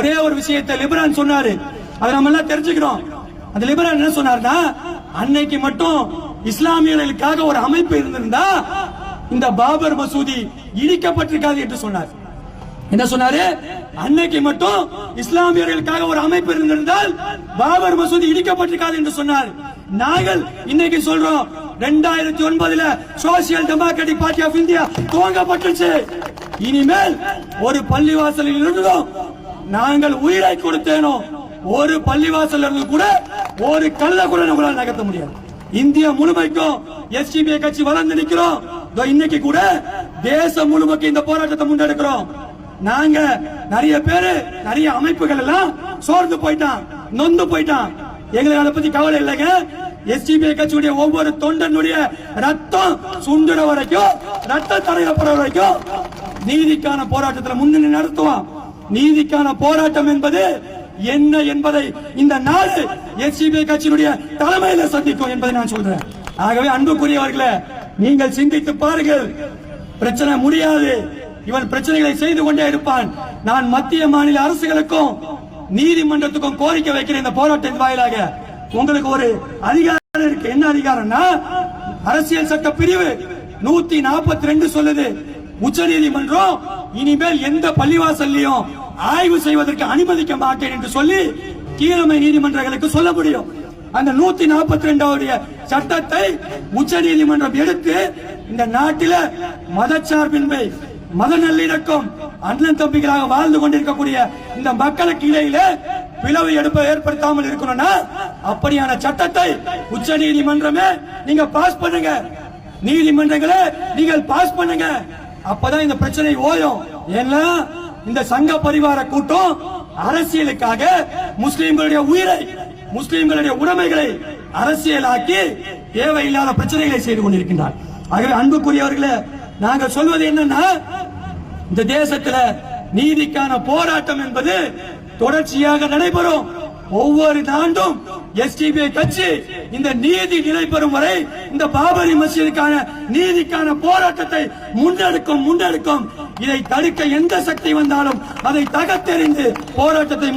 ஒரே ஒரு விஷயத்தை லிபரான் சொன்னாரு, அதை நம்ம எல்லாம் தெரிஞ்சுக்கிறோம். அந்த லிபரான் என்ன சொன்னார்னா, அன்னைக்கு மட்டும் இஸ்லாமியர்களுக்காக ஒரு அமைப்பு இருந்திருந்தா இந்த பாபர் மசூதி இடிக்கப்பட்டிருக்காது என்று சொன்னார். என்ன சொன்னாரு? அன்னைக்கு மட்டும் இஸ்லாமியர்களுக்காக ஒரு அமைப்பு இருந்திருந்தால் பாபர் மசூதி இடிக்கப்பட்டிருக்காது என்று சொன்னார். நாங்கள் இன்னைக்கு சொல்றோம், 2009 Social Democratic Party of India துவங்கப்பட்டுச்சு. இனிமேல் ஒரு பள்ளிவாசலில் இருந்தோம் நாங்கள் உயிரை கொடுத்தேனோ, ஒரு பள்ளிவாசல் இருந்து கூட ஒரு கல்ல கூட நம்மளால் நகர்த்த முடியாது. இந்தியா முழுமைக்கும் எஸ்டிபிஐ கட்சி வளர்ந்து நிற்கிறோம். இன்னைக்கு கூட தேசம் முழுமைக்கு இந்த போராட்டத்தை முன்னெடுக்கிறோம். நாங்க நிறைய பேரு நிறைய அமைப்புகள் எல்லாம் சோர்ந்து போயிட்டான், நொந்து போயிட்டான். எங்களுக்கு அதை பத்தி கவலை இல்லைங்க. எஸ்டிபிஐ கட்சியுடைய ஒவ்வொரு தொண்டனுடைய ரத்தம் சுண்டுற வரைக்கும், ரத்த தடையப்படுற வரைக்கும் நீதிக்கான போராட்டத்தில் முன்னணி நடத்துவோம். நீதிக்கான போராட்டம் என்பது என்ன என்பதை இந்த நாடு எஸ்டிபிஐ கட்சியினுடைய தலைமையில சந்திக்கும் என்பதை நான் சொல்றேன். ஆகவே அன்புக்குரியவர்களே, நீங்கள் சிந்தித்து பாருங்கள். பிரச்சனை முடியாது, இவன் பிரச்சனைகளை செய்து கொண்டே இருப்பான். நான் மத்திய மாநில அரசுகளுக்கும் நீதிமன்றத்துக்கும் கோரிக்கை வைக்கிறேன். இந்த போராட்டத்தின் வாயிலாக உங்களுக்கு ஒரு அதிகாரம் இருக்கு. என்ன அதிகாரம்னா, அரசியல் சட்ட பிரிவு 142 சொல்லுது, உச்ச நீதிமன்றம் இனிமேல் எந்த பள்ளிவாசல்லையும் ஆய்வு செய்வதற்கு அனுமதிக்க மாட்டேன் என்று சொல்லி கீழமை நீதிமன்றங்களுக்கு சொல்ல முடியும். அந்த 142வது சட்டத்தை உச்ச நீதிமன்றம் எடுத்து இந்த நாட்டில மதச்சார்பின்மை, மத நல்லிணக்கம், அண்ணன் தம்பிகளாக வாழ்ந்து கொண்டிருக்கக்கூடிய இந்த மக்களுக்கு இடையில பிளவு ஏற்படுத்தாமல் இருக்கணும்னா அப்படியான சட்டத்தை உச்ச நீதிமன்றமே நீங்க பாஸ் பண்ணுங்க. நீதிமன்றங்களே நீங்கள் பாஸ் பண்ணுங்க. அப்பதான் இந்த பிரச்சனை ஓயும். ஏன்னா இந்த சங்க பரிவார கூட்டம் அரசியலுக்காக முஸ்லிம்களுடைய உயிரை, முஸ்லிம்களுடைய உடைமைகளை அரசியலாக்கி தேவையில்லாத பிரச்சனைகளை செய்து கொண்டிருக்கின்றார். ஆகவே அன்புக்குரியவர்களே, நாங்கள் சொல்வது என்னன்னா, இந்த தேசத்தில் நீதிக்கான போராட்டம் என்பது தொடர்ச்சியாக நடைபெறும். ஒவ்வொரு ஆண்டும் எஸ்டிபிஐ கட்சி இந்த நீதி நிலை பெறும் வரை இந்த பாபரி மசீதுக்கான நீதிக்கான போராட்டத்தை முன்னெடுக்கும். இதை தடுக்க எந்த சக்தி வந்தாலும் அதை தகர்த்தெறிந்து போராட்டத்தை